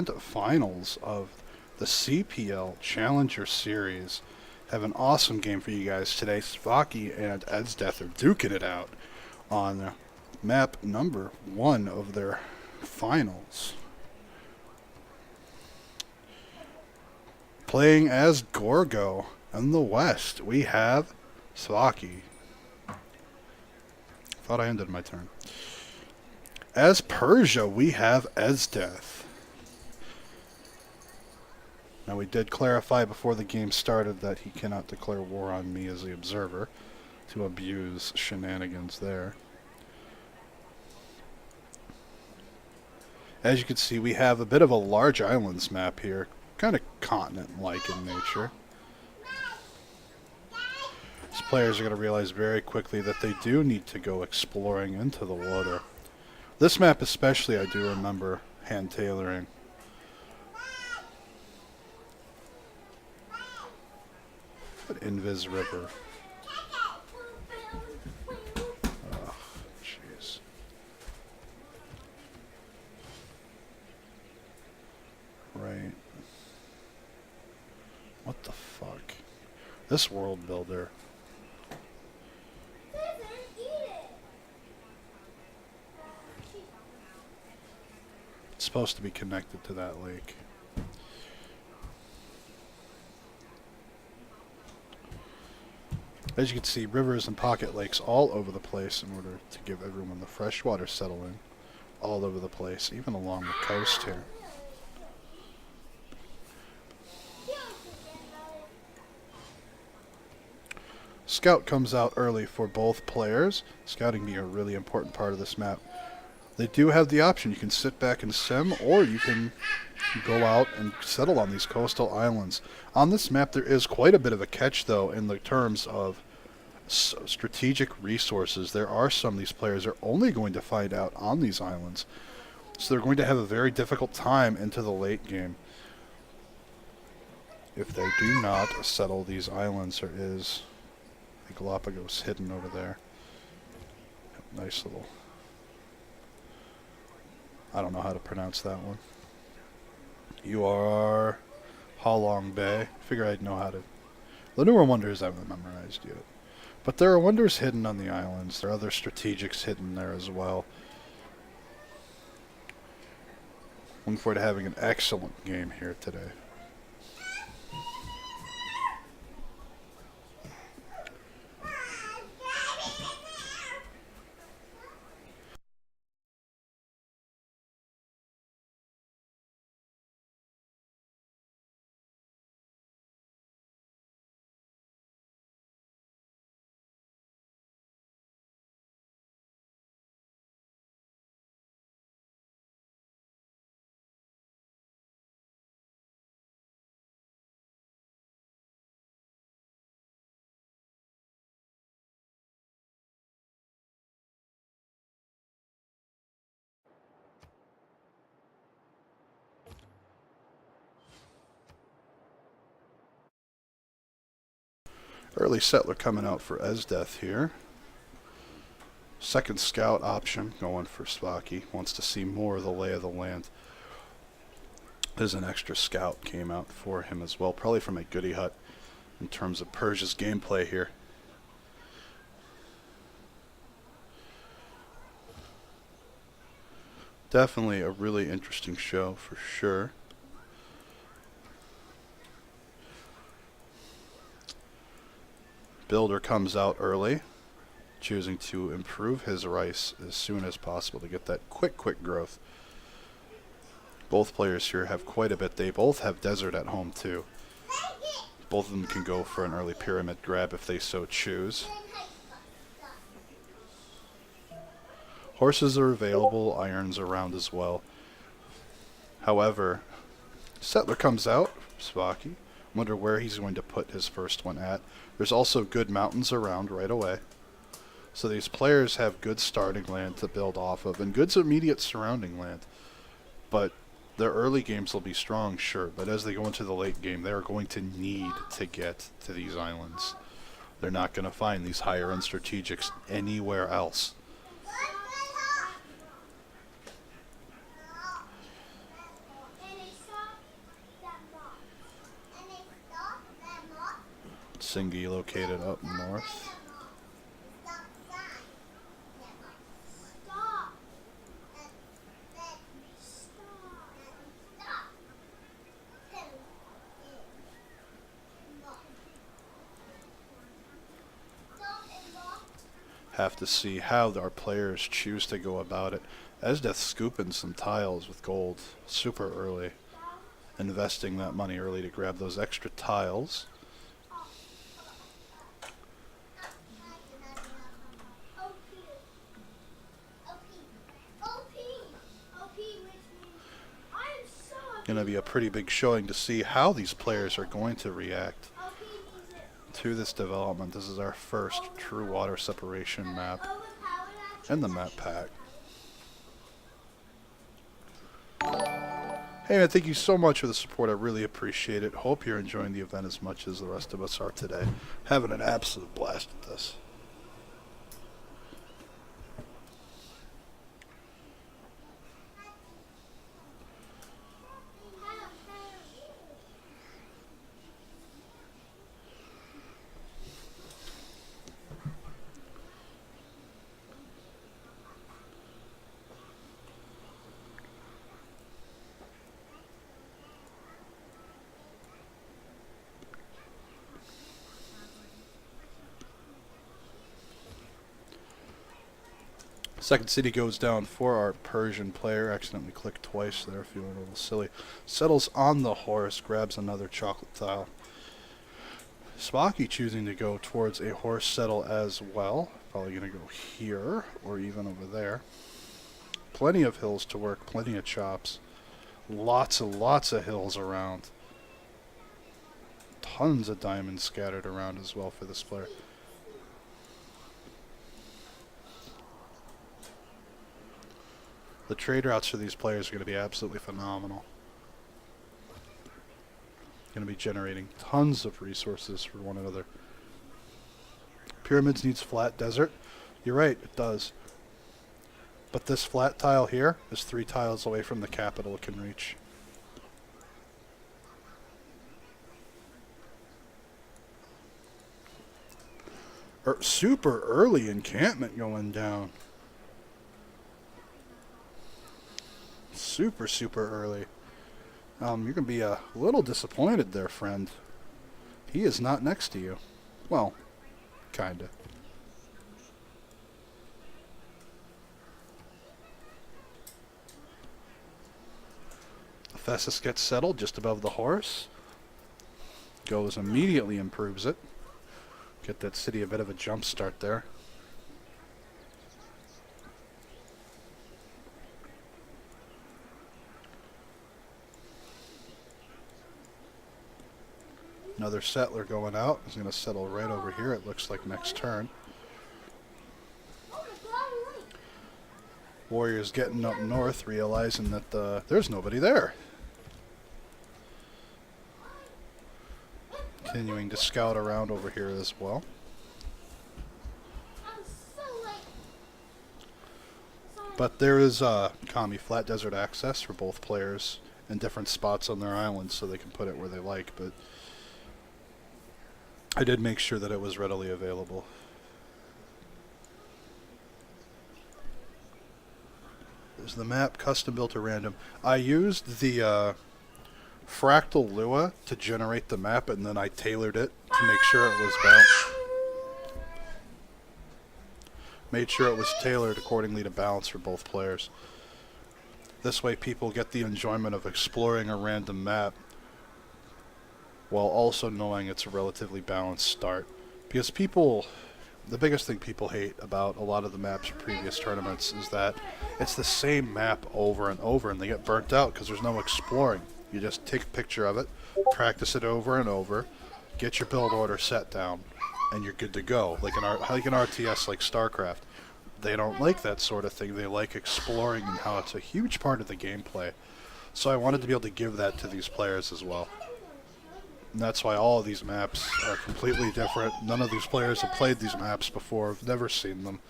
grand finals of the CPL Challenger Series. Have an awesome game for you guys today. Cvoky and Esdeath are duking it out on map number 1 of their finals. Playing as Gorgo in the west, we have Cvoky. Thought I ended my turn. As Persia, we have Esdeath. Now, we did clarify before the game started that he cannot declare war on me as the observer to abuse shenanigans there. As you can see, we have a bit of a large islands map here, kind of continent-like in nature. These players are going to realize very quickly that they do need to go exploring into the water. This map especially, I do remember hand-tailoring. But Invis River. Oh, jeez. Right. What the fuck? This world builder. It's supposed to be connected to that lake. As you can see, rivers and pocket lakes all over the place in order to give everyone the fresh water settling all over the place, even along the coast here. Scout comes out early for both players, scouting being a really important part of this map. They do have the option. You can sit back and sim, or you can go out and settle on these coastal islands. On this map, there is quite a bit of a catch, though, in the terms of strategic resources. There are some these players are only going to find out on these islands. So they're going to have a very difficult time into the late game if they do not settle these islands. There is a Galapagos hidden over there. Nice little... I don't know how to pronounce that one. You are Halong Bay. Figure I'd know how to... The newer wonders I haven't memorized yet. But there are wonders hidden on the islands. There are other strategics hidden there as well. Looking forward to having an excellent game here today. Early settler coming out for Esdeath here. Second scout option going for Cvoky. Wants to see more of the lay of the land. There's an extra scout came out for him as well, probably from a goodie hut in terms of Persia's gameplay here. Definitely a really interesting show for sure. Builder comes out early, choosing to improve his rice as soon as possible to get that quick growth. Both players here have quite a bit. They both have desert at home too. Both of them can go for an early pyramid grab if they so choose. Horses are available, irons around as well. However, settler comes out, Cvoky. Wonder where he's going to put his first one at. There's also good mountains around right away. So these players have good starting land to build off of and good immediate surrounding land. But their early games will be strong, sure. But as they go into the late game, they're going to need to get to these islands. They're not going to find these higher end strategics anywhere else. Singy located up north. Have to see how our players choose to go about it. Esdeath scooping some tiles with gold super early. Investing that money early to grab those extra tiles. Going to be a pretty big showing to see how these players are going to react to this development. This is our first true water separation map in the map pack. Hey man, thank you so much for the support. I really appreciate it. Hope you're enjoying the event as much as the rest of us are today. Having an absolute blast at this. Second city goes down for our Persian player. Accidentally clicked twice there, feeling a little silly. Settles on the horse, grabs another chocolate tile. Cvoky choosing to go towards a horse settle as well. Probably going to go here or even over there. Plenty of hills to work, plenty of chops. Lots of hills around. Tons of diamonds scattered around as well for this player. The trade routes for these players are going to be absolutely phenomenal. Going to be generating tons of resources for one another. Pyramids needs flat desert. You're right, it does. But this flat tile here is 3 tiles away from the capital it can reach. Super early encampment going down. Super early. You're going to be a little disappointed there, friend. He is not next to you. Well, kinda. Ephesus gets settled just above the horse. Goes immediately, improves it. Get that city a bit of a jump start there. Another settler going out. He's going to settle right over here, it looks like, next turn. Warriors getting up north, realizing that there's nobody there. Continuing to scout around over here as well. But there is Kami flat desert access for both players in different spots on their island, so they can put it where they like, but I did make sure that it was readily available. There's the map, custom built at random. I used the fractal Lua to generate the map, and then I tailored it to make sure it was balanced. Made sure it was tailored accordingly to balance for both players. This way people get the enjoyment of exploring a random map while also knowing it's a relatively balanced start. Because people, the biggest thing people hate about a lot of the maps from previous tournaments is that it's the same map over and over, and they get burnt out because there's no exploring. You just take a picture of it, practice it over and over, get your build order set down, and you're good to go. Like an RTS like StarCraft. They don't like that sort of thing. They like exploring and how it's a huge part of the gameplay. So I wanted to be able to give that to these players as well. And that's why all of these maps are completely different. None of these players have played these maps before. I've never seen them.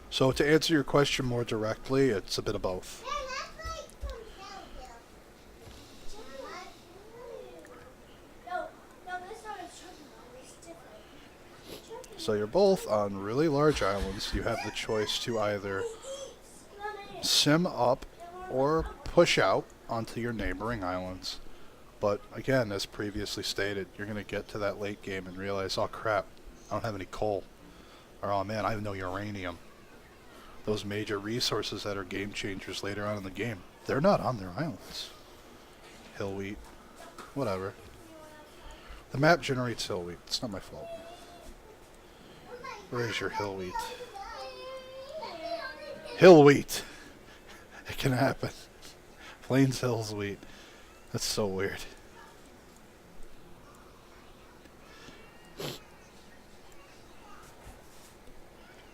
So to answer your question more directly, it's a bit of both. So you're both on really large islands. You have the choice to either sim up or push out onto your neighboring islands. But again, as previously stated, you're going to get to that late game and realize, oh crap, I don't have any coal. Or oh man, I have no uranium. Those major resources that are game changers later on in the game, they're not on their islands. Hill wheat. Whatever. The map generates hill wheat. It's not my fault. Where is your hill wheat? Hill wheat! It can happen. Plains Hills wheat. That's so weird.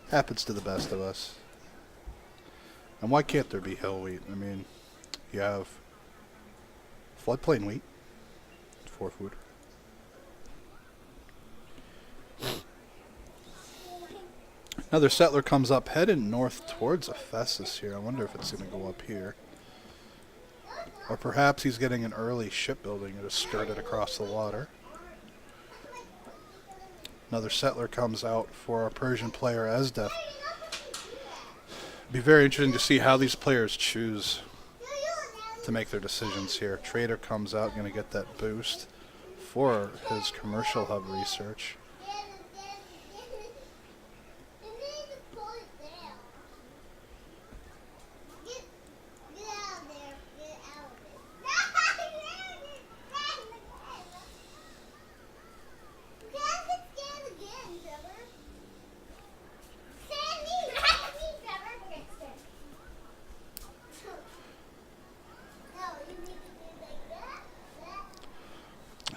Happens to the best of us. And why can't there be hill wheat? I mean, you have floodplain wheat for food. Another settler comes up, heading north towards Ephesus here. I wonder if it's going to go up here. Or perhaps he's getting an early shipbuilding to skirt it across the water. Another settler comes out for our Persian player Esdeath. It'd be very interesting to see how these players choose to make their decisions here. Trader comes out, going to get that boost for his commercial hub research.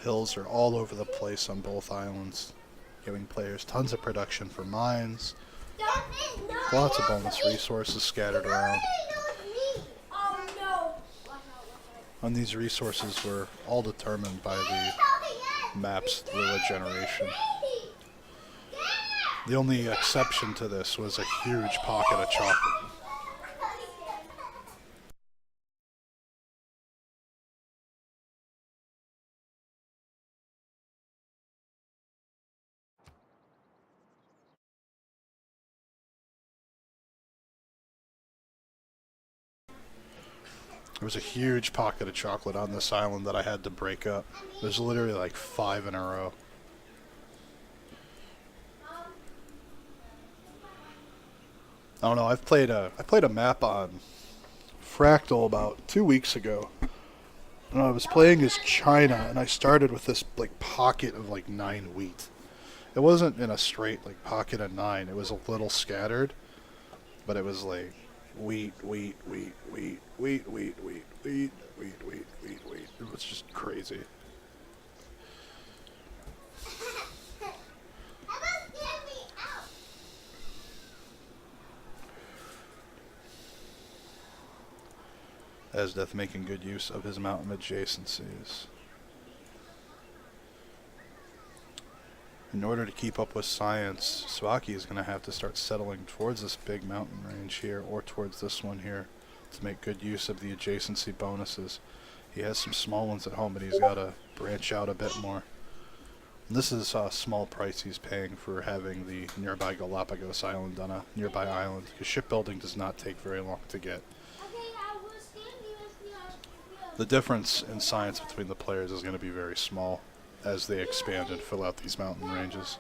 Hills are all over the place on both islands, giving players tons of production for mines, lots of bonus resources scattered around. And these resources were all determined by the map's lure generation. The only exception to this was a huge pocket of chocolate. There was a huge pocket of chocolate on this island that I had to break up. There's literally like 5 in a row. I don't know, I played a map on Fractal about 2 weeks ago. And I was playing as China, and I started with this like pocket of like 9 wheat. It wasn't in a straight like pocket of 9, it was a little scattered, but it was like wheat, wheat, wheat, wheat, wheat, wheat, wheat, wheat, wheat, wheat, wheat, wheat. It was just crazy. Esdeath making good use of his mountain adjacencies. In order to keep up with science, Cvoky is going to have to start settling towards this big mountain range here, or towards this one here, to make good use of the adjacency bonuses. He has some small ones at home, but he's got to branch out a bit more. And this is a small price he's paying for having the nearby Galapagos island on a nearby island, because shipbuilding does not take very long to get. The difference in science between the players is going to be very small as they expand and fill out these mountain ranges.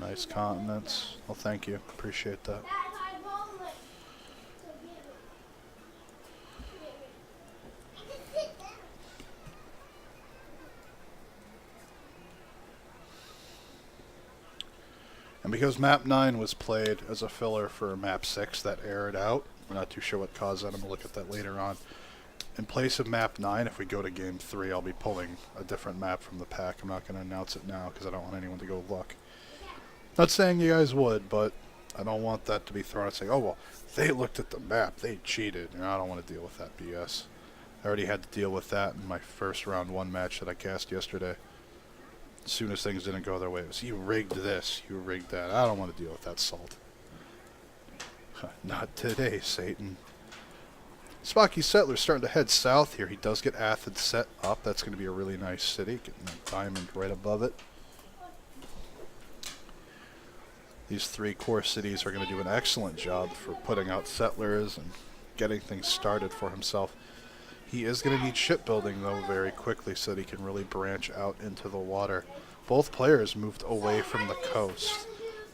Nice continents. Well, thank you. Appreciate that. And because map 9 was played as a filler for map 6 that aired out, we're not too sure what caused that. I'm going to look at that later on. In place of map 9, if we go to game 3, I'll be pulling a different map from the pack. I'm not going to announce it now because I don't want anyone to go look. Not saying you guys would, but I don't want that to be thrown out saying, oh, well, they looked at the map. They cheated. And I don't want to deal with that BS. I already had to deal with that in my first round 1 match that I cast yesterday. As soon as things didn't go their way, it was, you rigged this, you rigged that. I don't want to deal with that salt. Not today, Satan. Cvoky Settler's starting to head south here. He does get Athens set up. That's going to be a really nice city. Getting that diamond right above it. These 3 core cities are going to do an excellent job for putting out settlers and getting things started for himself. He is going to need shipbuilding, though, very quickly so that he can really branch out into the water. Both players moved away from the coast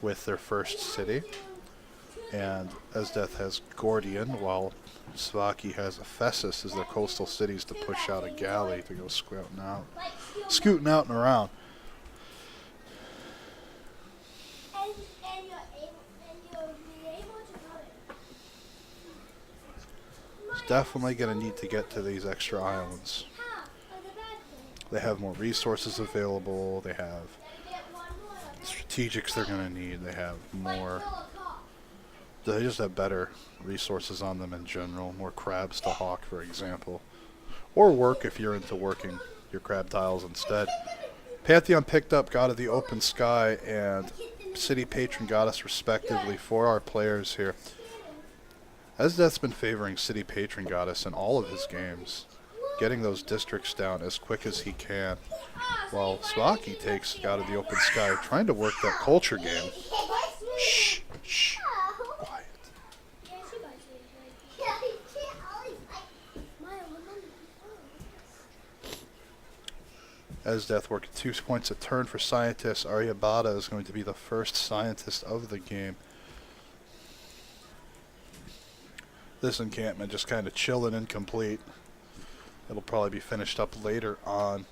with their first city. And Esdeath has Gordian, while Cvoky has Ephesus as their coastal cities to push out a galley to go scooting out and around. He's definitely going to need to get to these extra islands. They have more resources available. They have strategics they're going to need. They have more... They just have better resources on them in general. More crabs to hawk, for example. Or work if you're into working your crab tiles instead. Pantheon picked up God of the Open Sky and City Patron Goddess respectively for our players here. Esdeath's been favoring City Patron Goddess in all of his games, getting those districts down as quick as he can, while Cvoky takes God of the Open Sky, trying to work that culture game. Shh, shh. Esdeath working 2 points a turn for scientists. Aryabhata is going to be the first scientist of the game. This encampment just kind of chilling incomplete. It'll probably be finished up later on.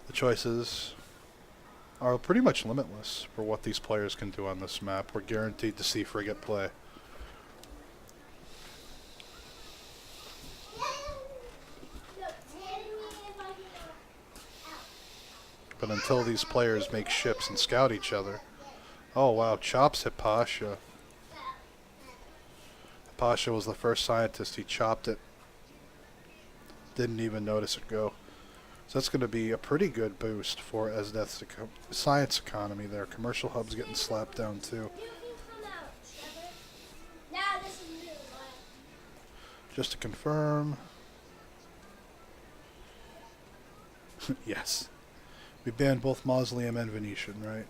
The choices are pretty much limitless for what these players can do on this map. We're guaranteed to see frigate play. But until these players make ships and scout each other... Oh wow, chops Hypatia. Hypatia was the first scientist. He chopped it. Didn't even notice it go. So that's going to be a pretty good boost for Esdeath's science economy there. Commercial hubs getting slapped down too. Just to confirm. Yes. We banned both Mausoleum and Venetian, right?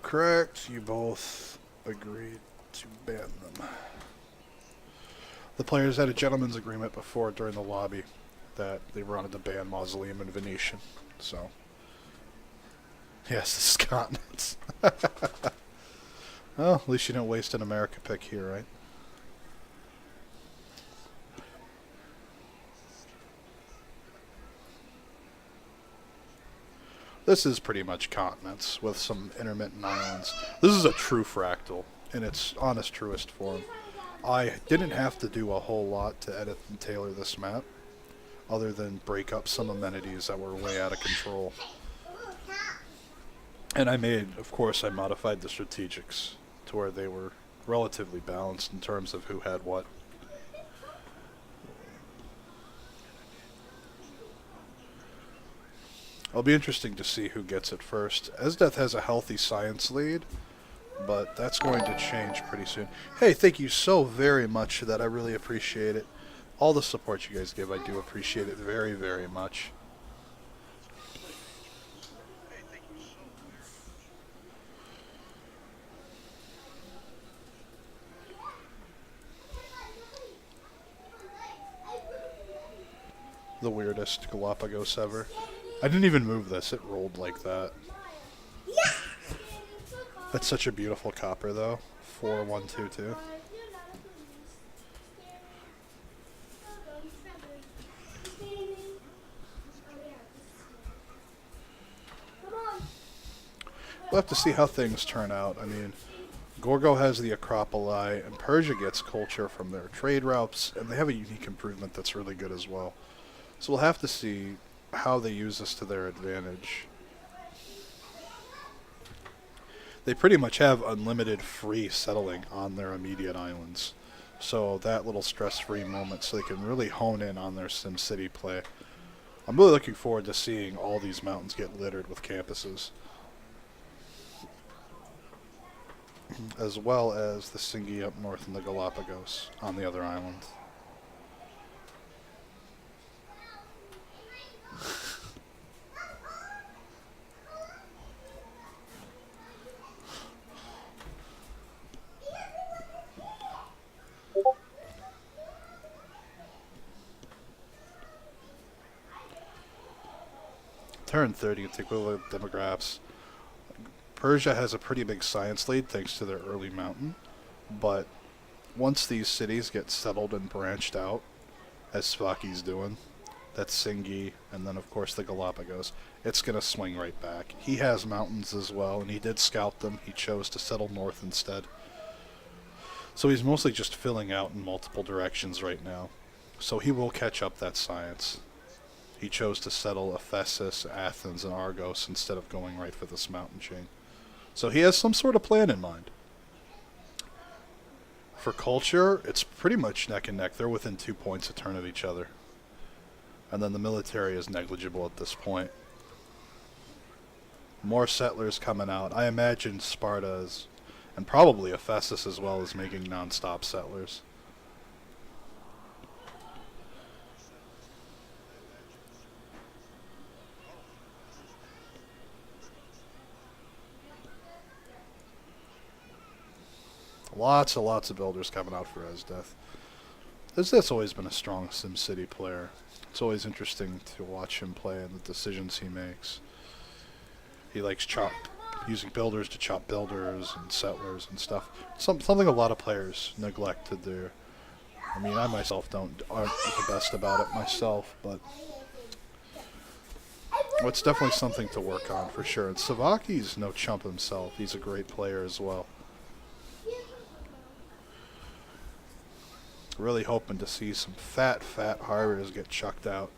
Correct. You both agreed to ban them. The players had a gentleman's agreement before during the lobby that they wanted to ban Mausoleum and Venetian. So, yes, this is continents. Well, at least you didn't waste an America pick here, right? This is pretty much continents with some intermittent islands. This is a true fractal in its honest, truest form. I didn't have to do a whole lot to edit and tailor this map, other than break up some amenities that were way out of control. And of course, I modified the strategics to where they were relatively balanced in terms of who had what. It'll be interesting to see who gets it first. Esdeath has a healthy science lead, but that's going to change pretty soon. Hey, thank you so very much for that. I really appreciate it. All the support you guys give, I do appreciate it very, very much. The weirdest Galapagos ever. I didn't even move this, it rolled like that. That's such a beautiful copper though. 4122. We'll have to see how things turn out. I mean, Gorgo has the Acropoli, and Persia gets culture from their trade routes, and they have a unique improvement that's really good as well. So we'll have to see how they use this to their advantage. They pretty much have unlimited free settling on their immediate islands. So that little stress-free moment so they can really hone in on their SimCity play. I'm really looking forward to seeing all these mountains get littered with campuses. As well as the Singi up north and the Galapagos on the other island. Turn 30 with the equivalent demographs. Persia has a pretty big science lead thanks to their early mountain, but once these cities get settled and branched out, as Cvoky's doing, that's Singi, and then of course the Galapagos, it's going to swing right back. He has mountains as well, and he did scout them. He chose to settle north instead. So he's mostly just filling out in multiple directions right now. So he will catch up that science. He chose to settle Ephesus, Athens, and Argos instead of going right for this mountain chain. So he has some sort of plan in mind. For culture, it's pretty much neck and neck. They're within 2 points a turn of each other. And then the military is negligible at this point. More settlers coming out. I imagine Sparta's, and probably Ephesus as well, is making non-stop settlers. Lots and lots of builders coming out for Esdeath. Esdeath's always been a strong SimCity player. It's always interesting to watch him play and the decisions he makes. He likes using builders to chop builders and settlers and stuff. Something a lot of players neglect to do. I mean, I myself aren't the best about it myself, but it's definitely something to work on for sure. And Cvoky's no chump himself. He's a great player as well. Really hoping to see some fat harbors get chucked out.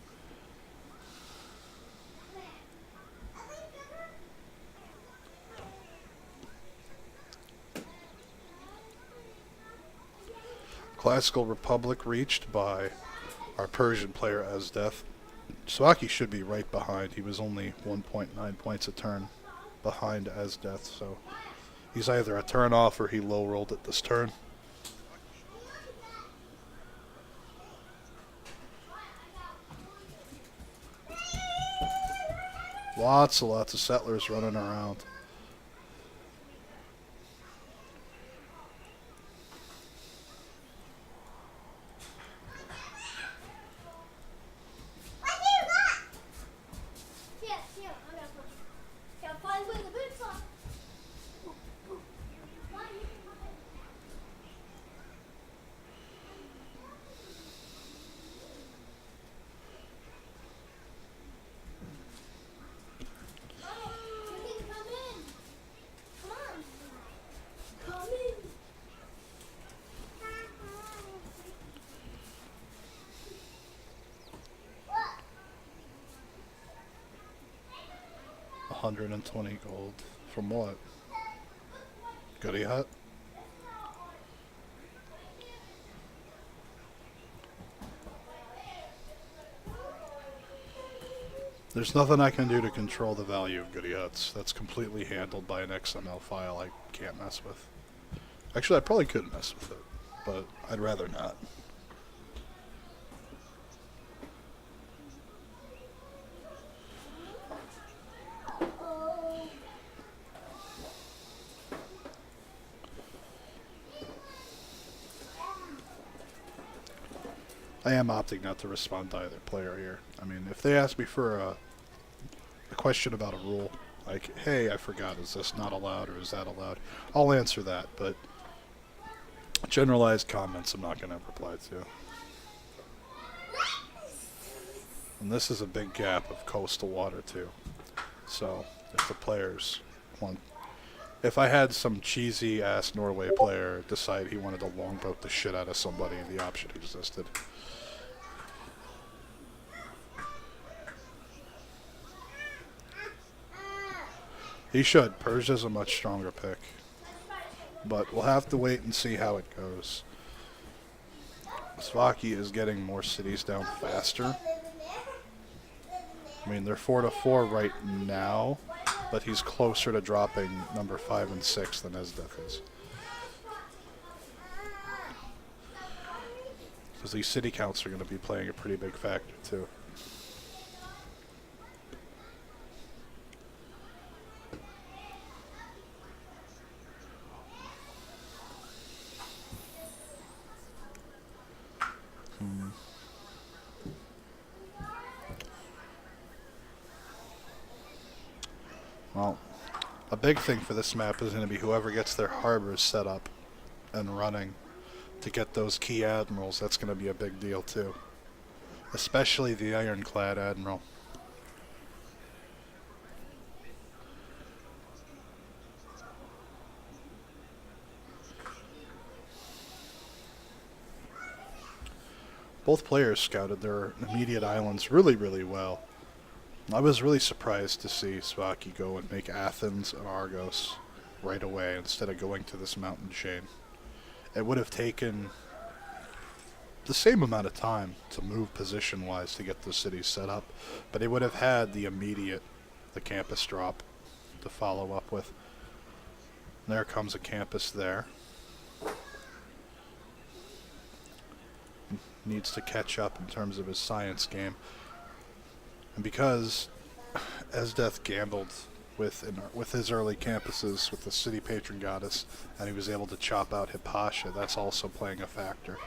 Classical Republic reached by our Persian player Esdeath. Cvoky should be right behind. He was only 1.9 points a turn behind Esdeath, so he's either a turn off or he low rolled it this turn. Lots and lots of settlers running around. $120 gold. From what? Goody Hut? There's nothing I can do to control the value of Goody Huts. That's completely handled by an XML file I can't mess with. Actually, I probably could mess with it, but I'd rather not. I am opting not to respond to either player here. I mean, if they ask me for a question about a rule, like, hey, I forgot, is this not allowed or is that allowed? I'll answer that, but generalized comments I'm not going to reply to. And this is a big gap of coastal water, too. So, if the players want If I had some cheesy ass Norway player decide he wanted to longboat the shit out of somebody, the option existed. He should. Persia's a much stronger pick. But we'll have to wait and see how it goes. Cvoky is getting more cities down faster. I mean, they're 4-4 right now, but he's closer to dropping number 5 and 6 than Esdeath is. Because these city counts are going to be playing a pretty big factor, too. Well, a big thing for this map is going to be whoever gets their harbors set up and running to get those key admirals. That's going to be a big deal too, especially the ironclad admiral. Both players scouted their immediate islands really, really well. I was really surprised to see Cvoky go and make Athens and Argos right away instead of going to this mountain chain. It would have taken the same amount of time to move position-wise to get those cities set up, but he would have had the campus drop to follow up with. There comes a campus there. Needs to catch up in terms of his science game. And because Esdeath gambled with his early campuses with the city patron goddess, and he was able to chop out Hypatia, that's also playing a factor.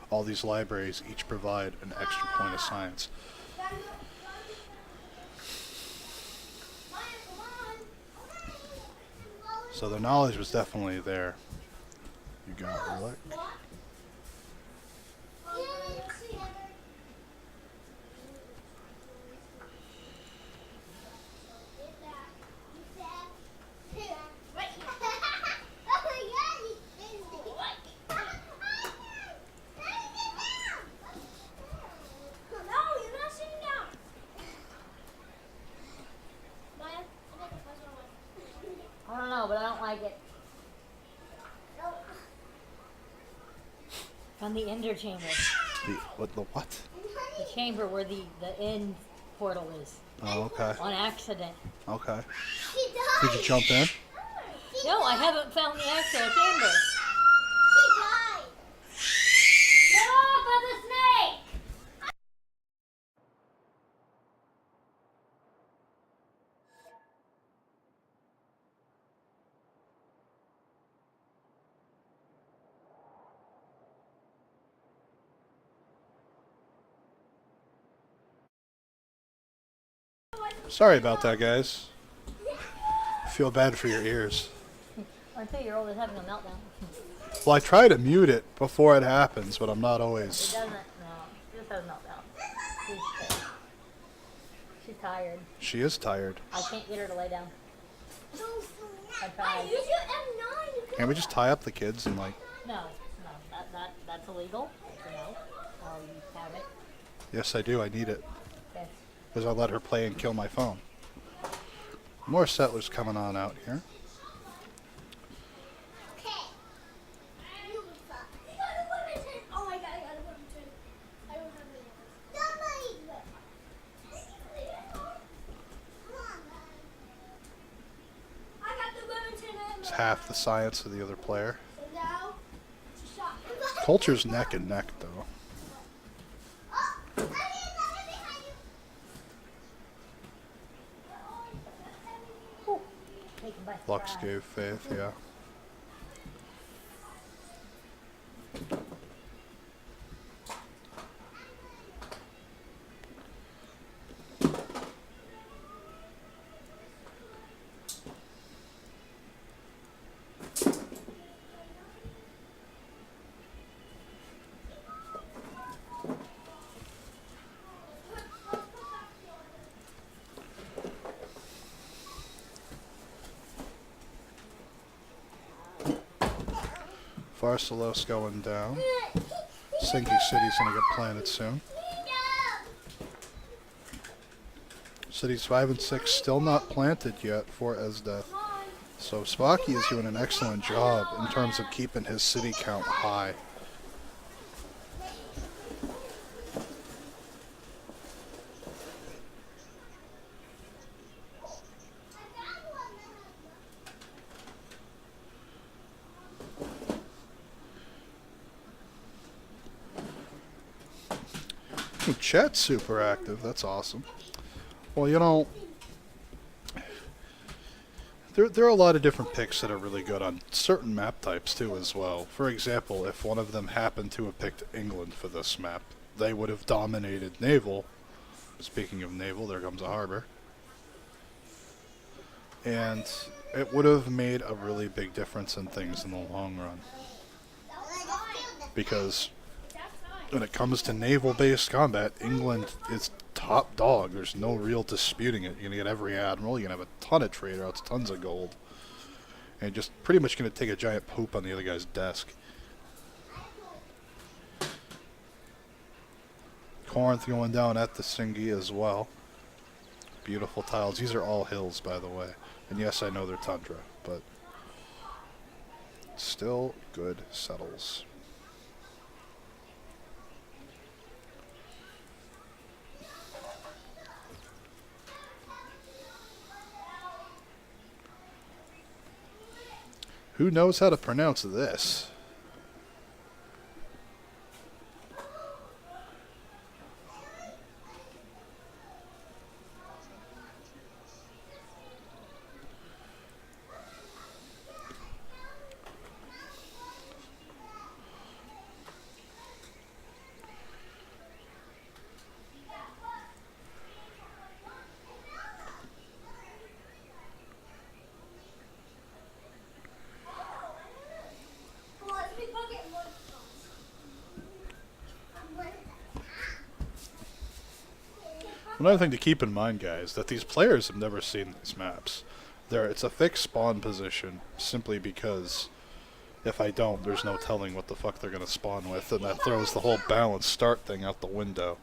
All these libraries each provide an extra point of science. So the knowledge was definitely there. You got relic. I don't know, but I don't like it. From the ender chamber. The what? The chamber where the end portal is. Oh, okay. On accident. Okay. Did you jump in? No, I haven't found the actual chamber. She died. Get off of the snake! Sorry about that, guys. I feel bad for your ears. Our 2-year-old is having a meltdown. Well, I try to mute it before it happens, but I'm not It always. doesn't, no. She just has a meltdown. She's tired. She is tired. I can't get her to lay down. I I tried. use your M9. Can't we just tie up the kids and like? No, that's illegal. You know, you have it. Yes, I do. I need it Okay. because I let her play and kill my phone. More settlers coming on out here. Okay. Oh my god, I got a woman too. I don't have any. Somebody. Come on, I got the women It's half the science of the other player. So now, she shot. Culture's neck and neck, though. Oh, I need another behind you. Taken by Lux surprise. gave faith, yeah. Farsalos going down. Sinky City's gonna get planted soon. Cities 5 and 6 still not planted yet for Esdeath. So Cvoky is doing an excellent job in terms of keeping his city count high. Chat's super active. That's awesome. Well, you know, there are a lot of different picks that are really good on certain map types too as well. For example, if one of them happened to have picked England for this map, they would have dominated naval. Speaking of naval, there comes a harbor. And it would have made a really big difference in things in the long run. Because when it comes to naval-based combat, England is top dog. There's no real disputing it. You're going to get every admiral, you're going to have a ton of trade routes, tons of gold. And you're just pretty much going to take a giant poop on the other guy's desk. Corinth going down at the Singi as well. Beautiful tiles. These are all hills, by the way. And yes, I know they're tundra, but still good settles. Who knows how to pronounce this? Another thing to keep in mind, guys, that these players have never seen these maps. It's a fixed spawn position simply because if I don't, there's no telling what the fuck they're going to spawn with, and that throws the whole balanced start thing out the window.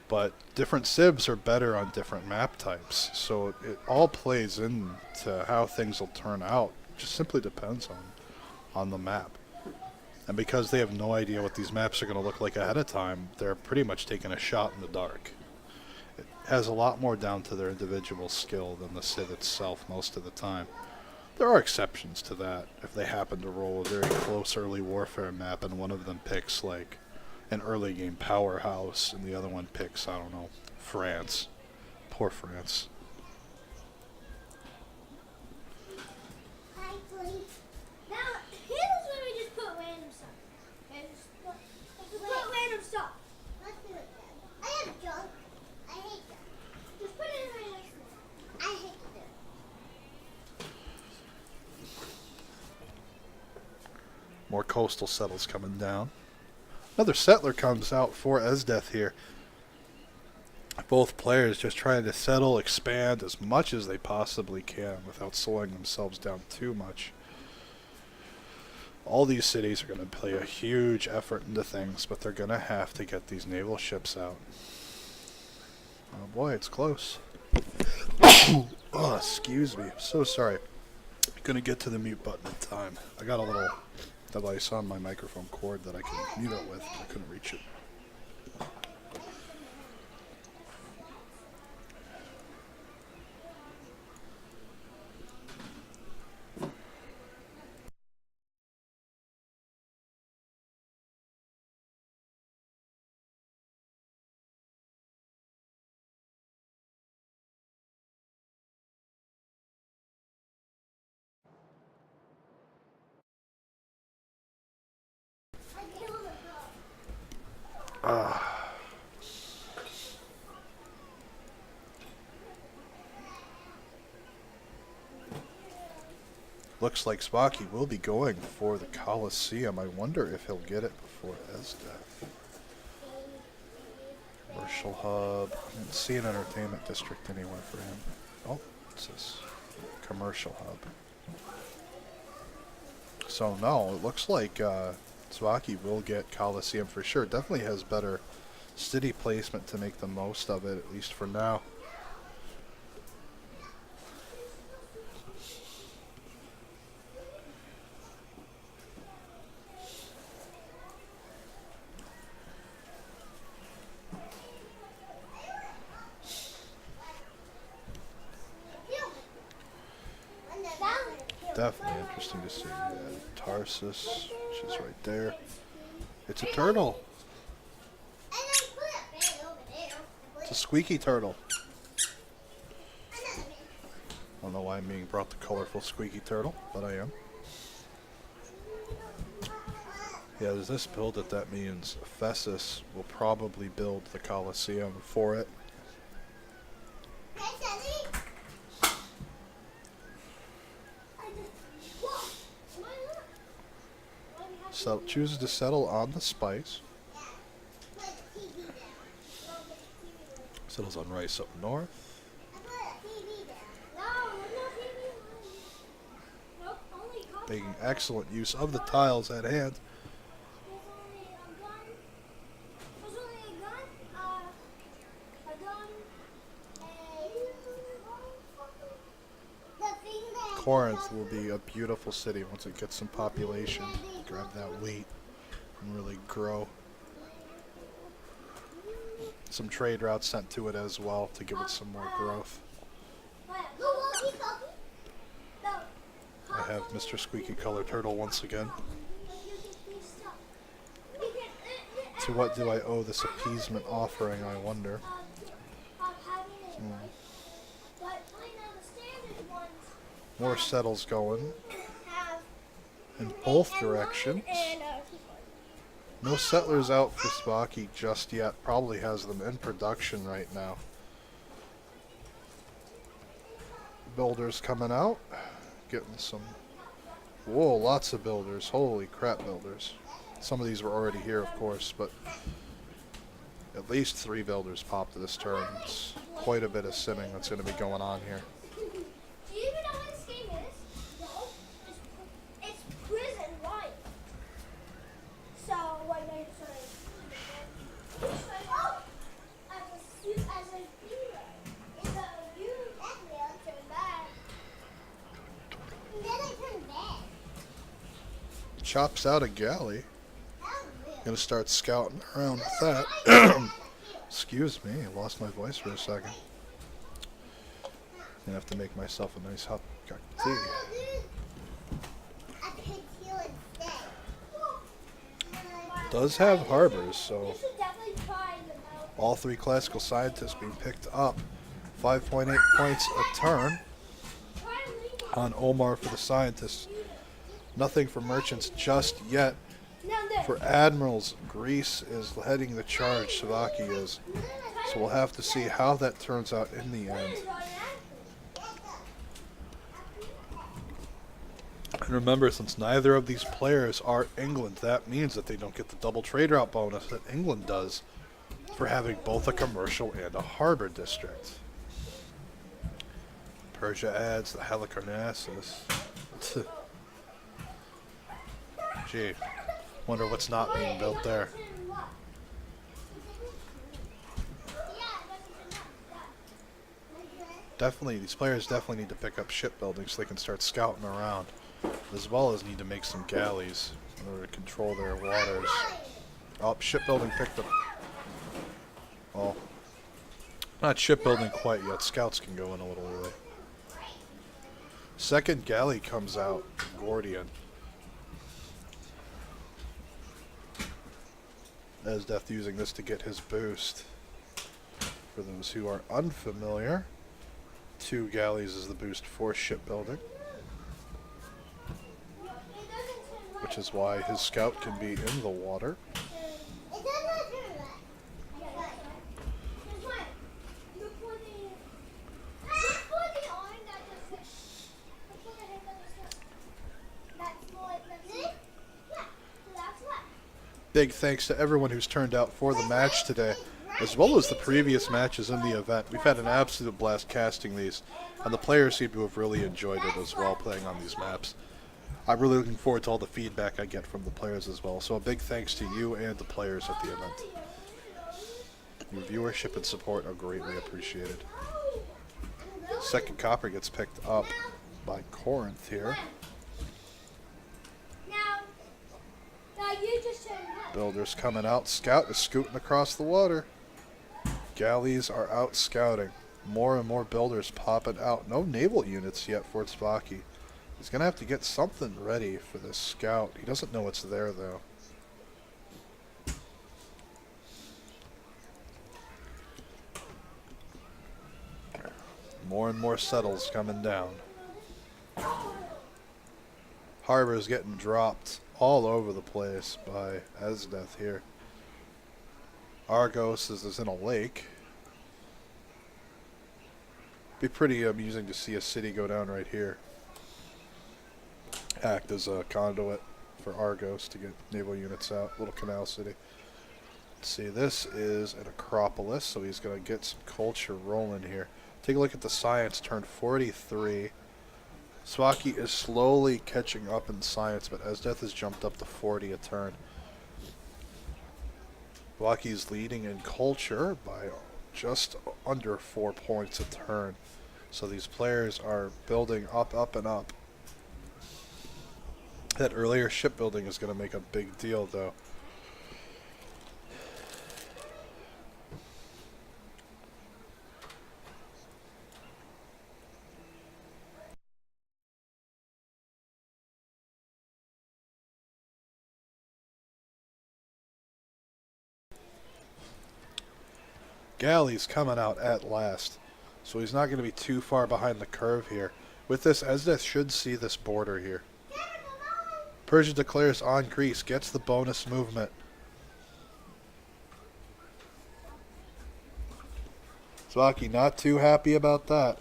But different civs are better on different map types, so it all plays into how things will turn out. It just simply depends on the map. And because they have no idea what these maps are going to look like ahead of time, they're pretty much taking a shot in the dark. It has a lot more down to their individual skill than the Civ itself most of the time. There are exceptions to that. If they happen to roll a very close early warfare map and one of them picks like an early game powerhouse and the other one picks, I don't know, France. Poor France. More coastal settles coming down. Another settler comes out for Esdeath here. Both players just trying to settle, expand as much as they possibly can without slowing themselves down too much. All these cities are going to play a huge effort into things, but they're going to have to get these naval ships out. Oh boy, it's close. Oh, excuse me. So sorry. Gonna get to the mute button in time. I got a little device on my microphone cord that I can mute it with. I couldn't reach it. Looks like Cvoky will be going for the Coliseum. I wonder if he'll get it before Esdeath. Commercial hub. I didn't see an entertainment district anywhere for him. Oh, what's this? commercial hub. So no, it looks like Cvoky will get Coliseum for sure. Definitely has better city placement to make the most of it, at least for now. Definitely interesting to see. Tarsus, which is right there. It's a turtle. It's a squeaky turtle. I don't know why I'm being brought the colorful squeaky turtle, but I am. Yeah, does this build it? That means Ephesus will probably build the Colosseum for it. So chooses to settle on the spice. Settles on rice up north. Making excellent use of the tiles at hand. Corinth will be a beautiful city once it gets some population. Grab that weight and really grow. Some trade routes sent to it as well to give it some more growth. I have Mr. Squeaky Color Turtle once again. To what do I owe this appeasement offering, I wonder? More settles going in both directions. No settlers out for Cvoky just yet. Probably has them in production right now. Builders coming out. Getting some... Whoa, lots of builders. Holy crap, builders. Some of these were already here, of course, but at least 3 builders popped this turn. It's quite a bit of simming that's going to be going on here. Chops out a galley. Gonna start scouting around with that. Excuse me, I lost my voice for a second. Gonna have to make myself a nice hot cup of tea. Does have harbors, so all 3 classical scientists being picked up. 5.8 points a turn on Omar for the scientists. Nothing for merchants just yet. For admirals, Greece is heading the charge, Cvoky is. So we'll have to see how that turns out in the end. And remember, since neither of these players are England, that means that they don't get the double trade route bonus that England does for having both a commercial and a harbor district. Persia adds the Halicarnassus. Gee, wonder what's not being built there. Definitely, these players definitely need to pick up shipbuilding so they can start scouting around, as well as need to make some galleys in order to control their waters. Oh, shipbuilding picked up. Well, not shipbuilding quite yet. Scouts can go in a little early. Second galley comes out, Gordian. Esdeath using this to get his boost. For those who are unfamiliar, 2 galleys is the boost for shipbuilding, which is why his scout can be in the water. Big thanks to everyone who's turned out for the match today. as well as the previous matches in the event. We've had an absolute blast casting these, and the players seem to have really enjoyed it as well, playing on these maps. I'm really looking forward to all the feedback I get from the players as well, so a big thanks to you and the players at the event. Your viewership and support are greatly appreciated. Second copper gets picked up by Corinth here. Now you just turn left. Builders coming out. Scout is scooting across the water. Galleys are out scouting. More and more builders popping out. No naval units yet for Cvoky. He's going to have to get something ready for this scout. He doesn't know what's there, though. More and more settles coming down. Harbor is getting dropped all over the place by Esdeath here. Argos is in a lake. Be pretty amusing to see a city go down right here. Act as a conduit for Argos to get naval units out. Little canal city. Let's see, this is an Acropolis, so he's going to get some culture rolling here. Take a look at the science, turned 43. Cvoky is slowly catching up in science, but Esdeath has jumped up to 40 a turn. Cvoky's leading in culture by just under 4 points a turn. So these players are building up, up, and up. That earlier shipbuilding is going to make a big deal, though. Galley's coming out at last, so he's not going to be too far behind the curve here. With this, Esdeath should see this border here. Persia declares on Greece, gets the bonus movement. Cvoky not too happy about that.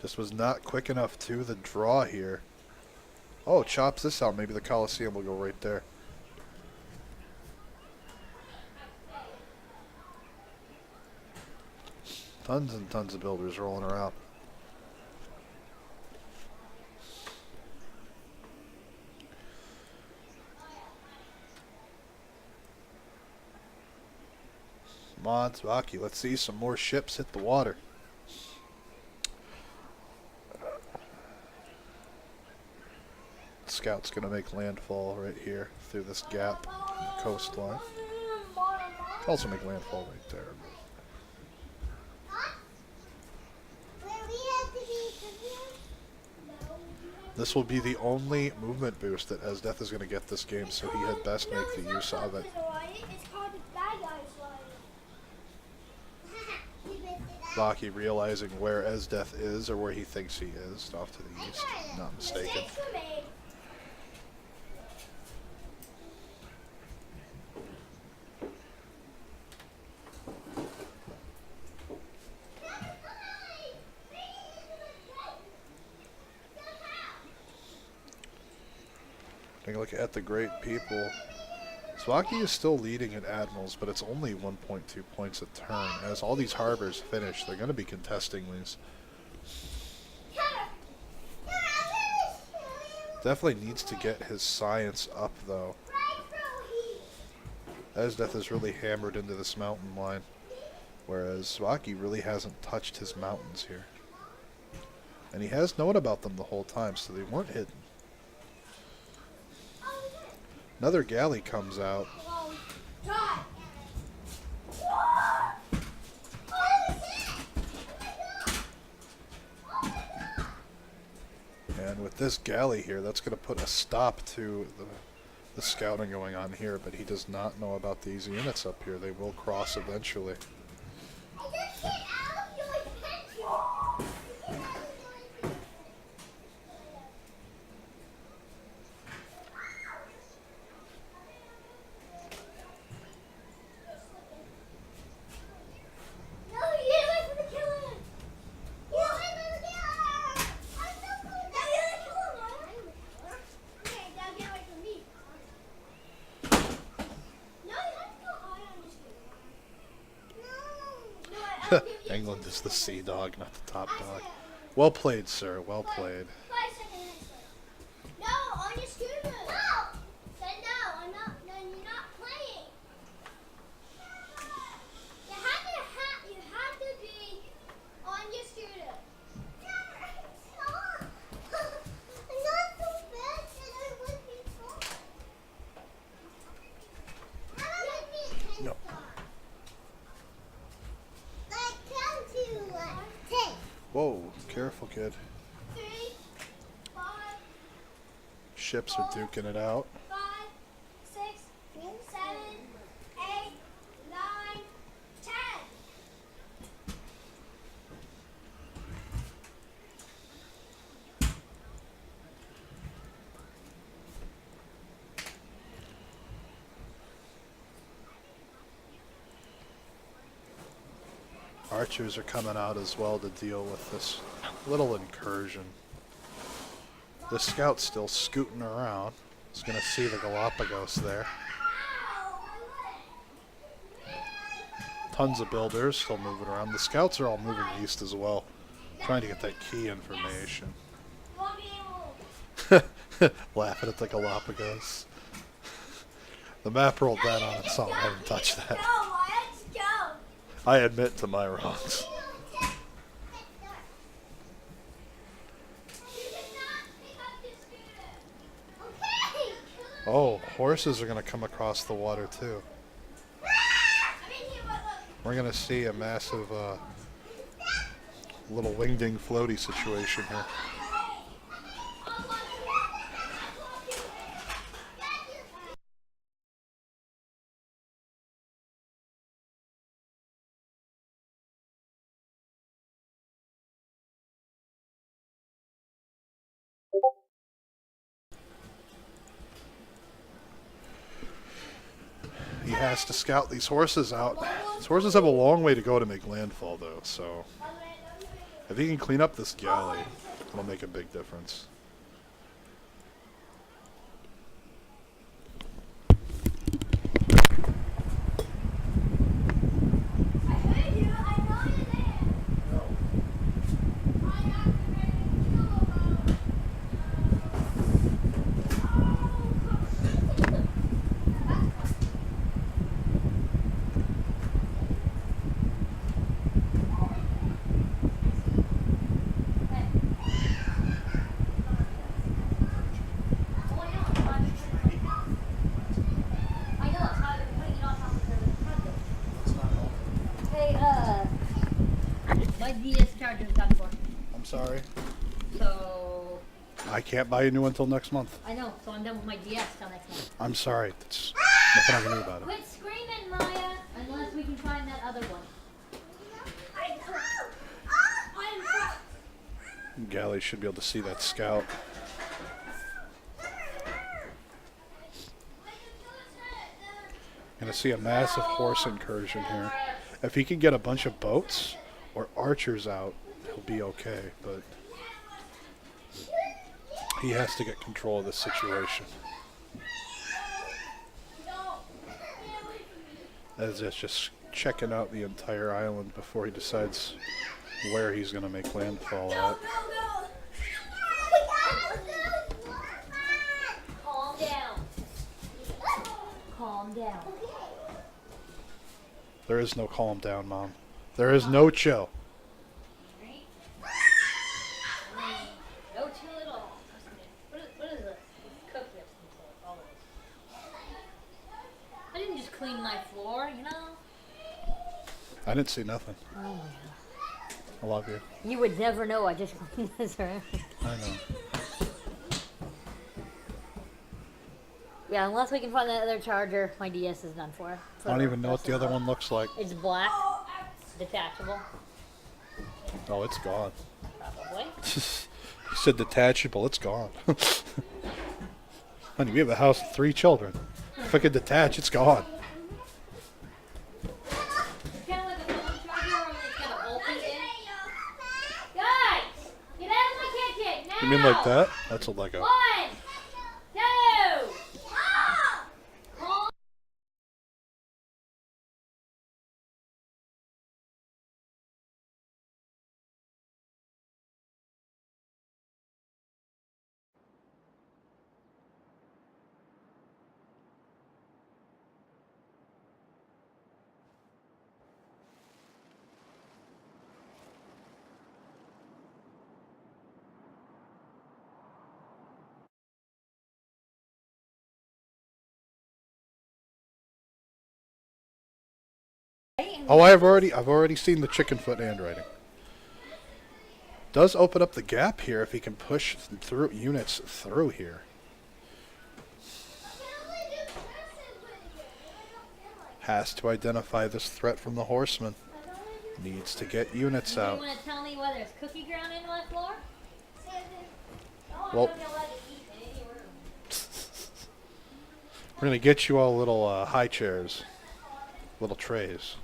Just was not quick enough to the draw here. Oh, chops this out. Maybe the Colosseum will go right there. Tons and tons of builders rolling around. Come on, Cvoky. Let's see some more ships hit the water. Scout's going to make landfall right here through this gap in the coastline. Also make landfall right there. This will be the only movement boost that Esdeath is going to get this game, so he had best make the use of it. Cvoky realizing where Esdeath is, or where he thinks he is, off to the east. Not mistaken. Take a look at the great people. Cvoky is still leading at Admirals, but it's only 1.2 points a turn. As all these harbors finish, they're going to be contesting these. Definitely needs to get his science up, though. Esdeath is really hammered into this mountain line, whereas Cvoky really hasn't touched his mountains here. And he has known about them the whole time, so they weren't hidden. Another galley comes out. And with this galley here, that's going to put a stop to the scouting going on here, but he does not know about these units up here. They will cross eventually. England is the sea dog, not the top dog. Well played, sir. Well played. 5 seconds. No, on your scooter. No. Say no. I'm not. No, you're not playing. You have to be on your scooter. I'm not so fast that I would be told. How about I be a 10 No. star? Like count to 10. Whoa, careful, kid. 3, 5, Ships are duking it out. 5, 6, 7, 8, 9, 10. Archers are coming out as well to deal with this little incursion. The scout's still scooting around. He's going to see the Galapagos there. Tons of builders still moving around. The scouts are all moving east as well, trying to get that key information. Laughing at the Galapagos. The map rolled that on its own. I didn't touch that. Let's go. I admit to my wrongs. Oh, horses are going to come across the water too. We're going to see a massive little wingding floaty situation here. He has to scout these horses out. These horses have a long way to go to make landfall, though, so if he can clean up this galley, it'll make a big difference. My DS charger's done for. I'm sorry. So, I can't buy a new one until next month. I know, so I'm done with my DS till next month. I'm sorry. That's nothing I can do about it. Quit screaming, Maya, unless we can find that other one. Galley should be able to see that scout. Gonna see a massive horse incursion here. If he can get a bunch of boats or archers out, he'll be okay, but he has to get control of this situation. As it's just checking out the entire island before he decides where he's gonna make landfall at. Calm down. Calm down. There is no calm down, Mom. There is no chill. No chill at all. What is this? Cookie of some sort. All this. I didn't just clean my floor, you know? I didn't see nothing. Oh my god. I love you. You would never know I just cleaned this around. I know. Yeah, unless we can find that other charger, my DS is done for. I don't even know what the other one looks like. It's black, detachable, Oh, it's gone. probably. You said detachable, it's gone. Honey, we have a house with 3 children. If I could detach, it's gone. Kind of like a phone charger, only it's got a voltage in. Guys, get out of my kitchen now! You mean like that? That's a Lego. One, Oh, I've already seen the chicken foot handwriting. Does open up the gap here if he can push through units through here. Has to identify this threat from the horseman. Needs to get units out. You want to tell me whether it's cookie ground in my floor? Well, we're gonna get you all little high chairs, little trays.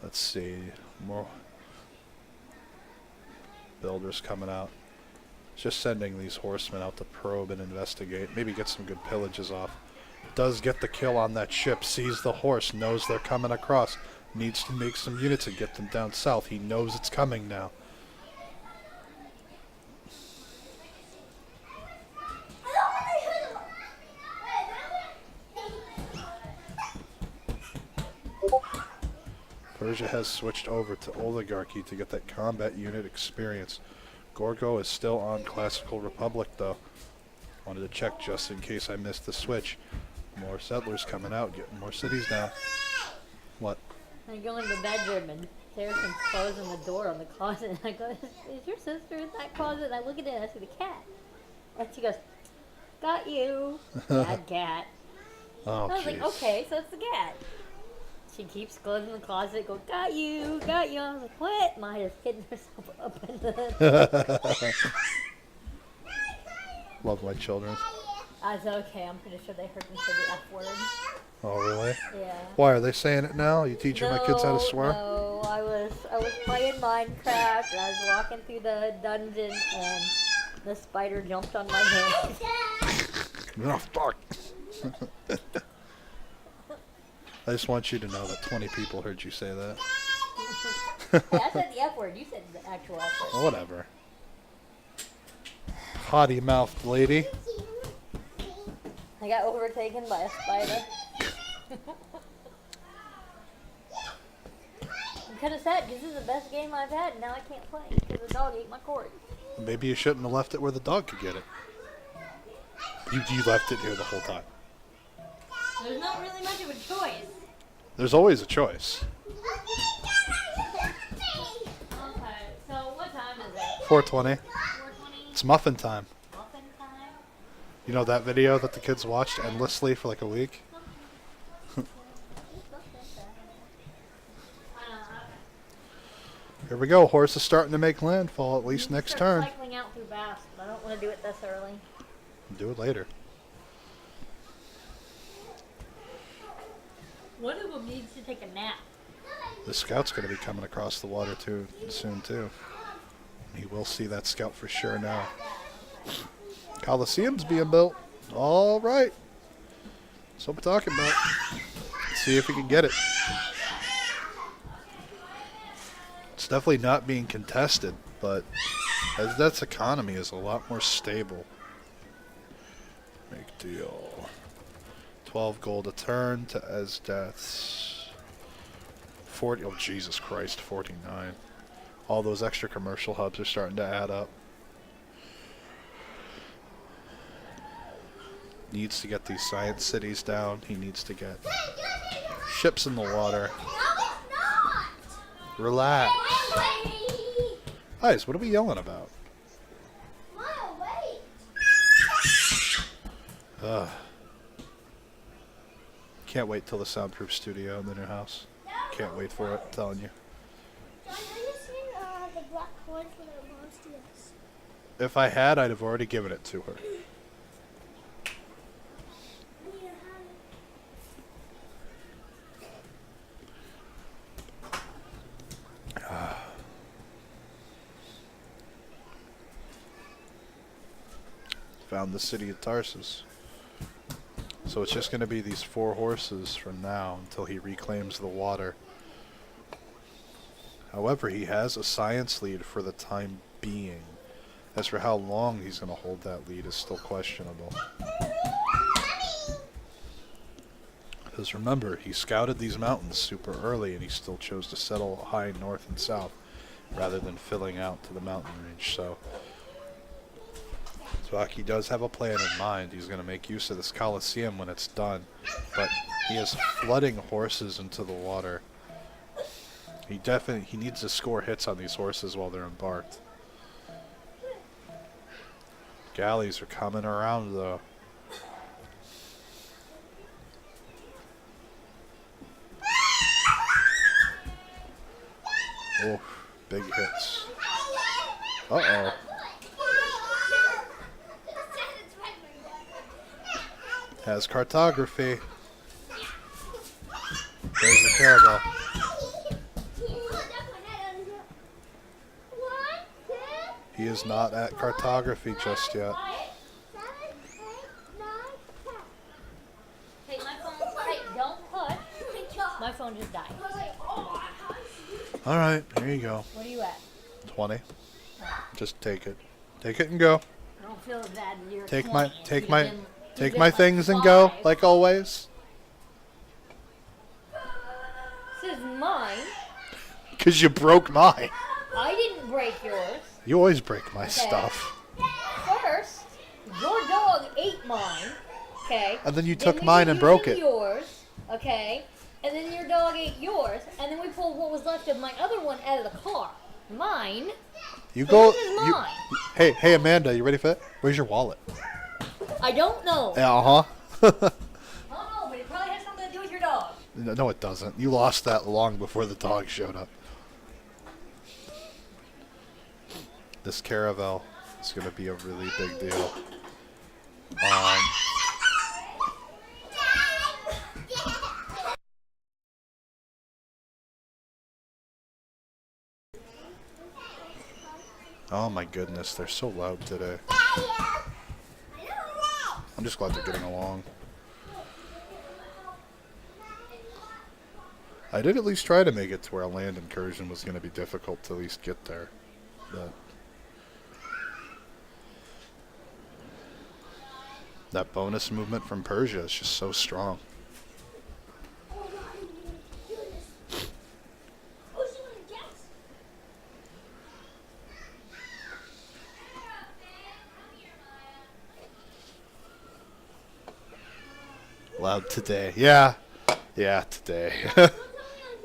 Let's see, more builders coming out. Just sending these horsemen out to probe and investigate. Maybe get some good pillages off. Does get the kill on that ship. Sees the horse. Knows they're coming across. Needs to make some units and get them down south. He knows it's coming now. Persia has switched over to Oligarchy to get that combat unit experience. Gorgo is still on Classical Republic, though. Wanted to check just in case I missed the switch. More settlers coming out, getting more cities down. What? I go in the bedroom and Sarah's closing the door on the closet. And I go, is your sister in that closet? And I look at it and I see the cat. And she goes, got you. Bad cat. Oh, I was like, okay, so it's the cat. She keeps closing the closet, go, got you, got you. I was like, what? Maya's hidden herself up in the... Love my children. I was okay, I'm pretty sure they heard me say the F word. Oh, really? Yeah. Why, are they saying it now? You teaching my kids how to swear? No, I was playing Minecraft, and I was walking through the dungeon, and the spider jumped on my head. Oh, fuck. I just want you to know that 20 people heard you say that. Hey, I said the F word, you said the actual F word. Well, whatever. Potty mouthed lady. I got overtaken by a spider. I'm kind of sad because this is the best game I've had, and now I can't play because the dog ate my cord. Maybe you shouldn't have left it where the dog could get it. You left it here the whole time. There's not really much of a choice. There's always a choice. Okay, so what time is it? 4:20. 4:20? It's muffin time. Muffin time? You know that video that the kids watched endlessly for like a week? Here we go. Horse is starting to make landfall, at least next turn. Cycling out through Bass, but I don't want to do it this early. Do it later. One of them needs to take a nap. The scout's going to be coming across the water too soon too. He will see that scout for sure now. Coliseum's being built. All right. That's what we're talking about. Let's see if we can get it. It's definitely not being contested, but Esdeath's economy is a lot more stable. Big deal. 12 gold a turn to Esdeath's 40. Oh, Jesus Christ, 49. All those extra commercial hubs are starting to add up. Needs to get these science cities down. He needs to get ships in the water. Relax. Guys, what are we yelling about? Ugh. Can't wait till the soundproof studio in the new house. Can't wait for it, I'm telling you. If I had, I'd have already given it to her. Found the city of Tarsus. So it's just going to be these 4 horses from now until he reclaims the water. However, he has a science lead for the time being. As for how long he's going to hold that lead is still questionable. Because remember, he scouted these mountains super early and he still chose to settle high north and south rather than filling out to the mountain range. So Cvoky does have a plan in mind. He's going to make use of this Coliseum when it's done, but he is flooding horses into the water. He needs to score hits on these horses while they're embarked. Galleys are coming around though. Oh, big hits. Uh-oh. Has cartography. There's the caravel. He is not at cartography just yet. Hey, my phone. Hey, don't push. My phone just died. Alright, here you go. What are you at? 20. Just take it. Take it and go. I don't feel bad that you're Take 20. take my things and go, like always. This is mine. Because you broke mine. I didn't break yours. You always break my stuff. First, your dog ate mine. Okay. And then you Then took we mine were and broke using it. Yours. Okay. And then your dog ate yours. And then we pulled what was left of my other one out of the car. Mine. You So go. this is mine. Hey, Amanda, you ready for that? Where's your wallet? I don't know. Yeah, I don't know, but it probably has something to do with your dog. No, it doesn't. You lost that long before the dog showed up. This caravel is going to be a really big deal. Oh my goodness, they're so loud today. I'm just glad they're getting along. I did at least try to make it to where a land incursion was going to be difficult to at least get there. But that bonus movement from Persia is just so strong. Loud today. Yeah, today.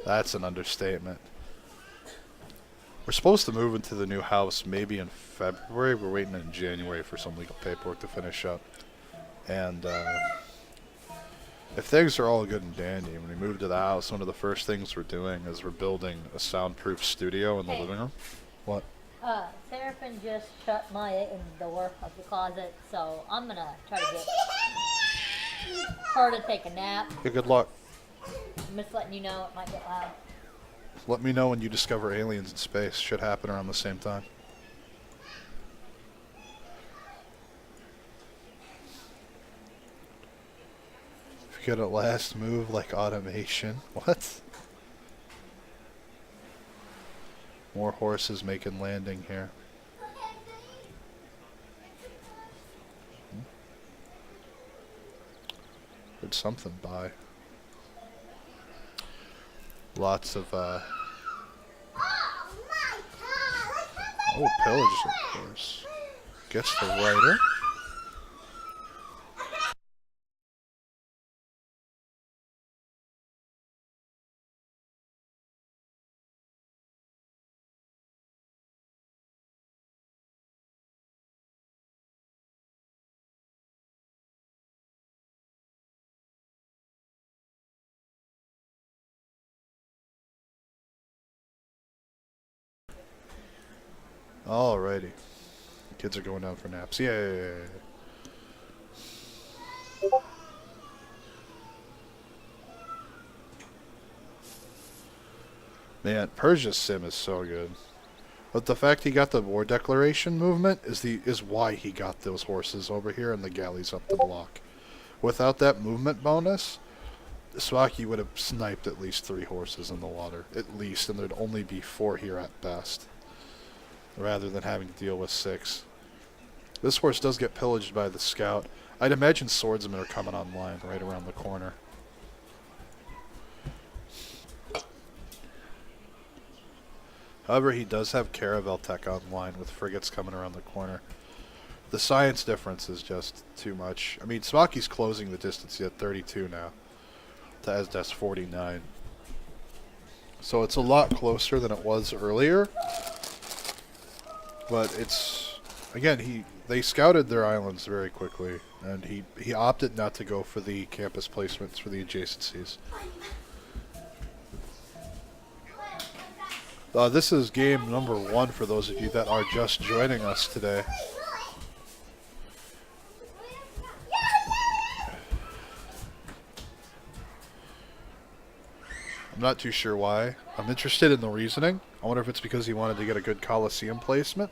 That's an understatement. We're supposed to move into the new house maybe in February. We're waiting in January for some legal paperwork to finish up. And if things are all good and dandy, when we move to the house, one of the first things we're doing is we're building a soundproof studio in the living room. What? Seraphim just shut my in the door of the closet, so I'm gonna try to get her to take a nap. Yeah, good luck. I'm just letting you know it might get loud. Let me know when you discover aliens in space. Should happen around the same time. If you get a last move like automation. What? More horses making landing here. Heard something by. Lots of oh, pillage, of course. Gets the rider. Alrighty. Kids are going down for naps. Yay! Man, Persia's sim is so good. But the fact he got the war declaration movement is why he got those horses over here and the galleys up the block. Without that movement bonus, Cvoky would have sniped at least 3 horses in the water. At least, and there'd only be 4 here at best. Rather than having to deal with 6. This horse does get pillaged by the scout. I'd imagine swordsmen are coming online right around the corner. However, he does have caravel tech online with frigates coming around the corner. The science difference is just too much. I mean, Cvoky's closing the distance at 32 now to Esdeath's 49. So it's a lot closer than it was earlier. But it's, again, they scouted their islands very quickly, and he opted not to go for the campus placements for the adjacencies. This is game number 1 for those of you that are just joining us today. I'm not too sure why. I'm interested in the reasoning. I wonder if it's because he wanted to get a good Coliseum placement.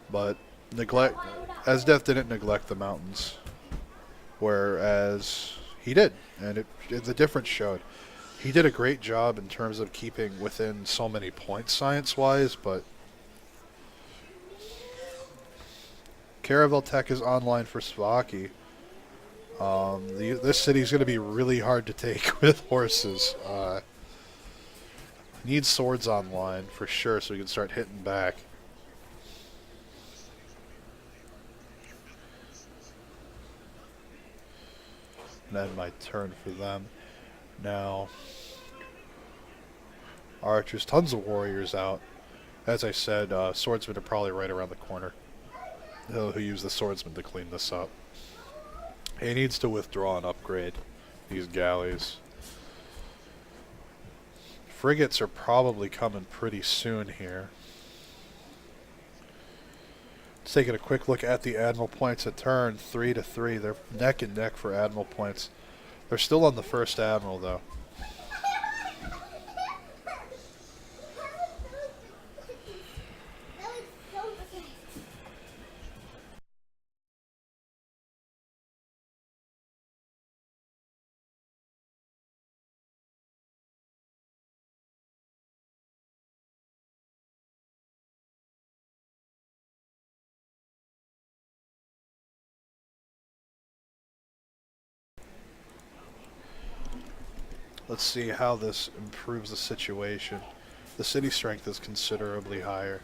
But Esdeath didn't neglect the mountains, whereas he did, and the difference showed. He did a great job in terms of keeping within so many points science-wise, but Caravel Tech is online for Cvoky. This city's going to be really hard to take with horses. Needs swords online for sure, so we can start hitting back. And then my turn for them. Now, archers, tons of warriors out. As I said, swordsmen are probably right around the corner. He'll use the swordsman to clean this up. He needs to withdraw and upgrade these galleys. Frigates are probably coming pretty soon here. Let's take a quick look at the admiral points at turn 3 to 3. They're neck and neck for admiral points. They're still on the first admiral though. Let's see how this improves the situation. The city strength is considerably higher.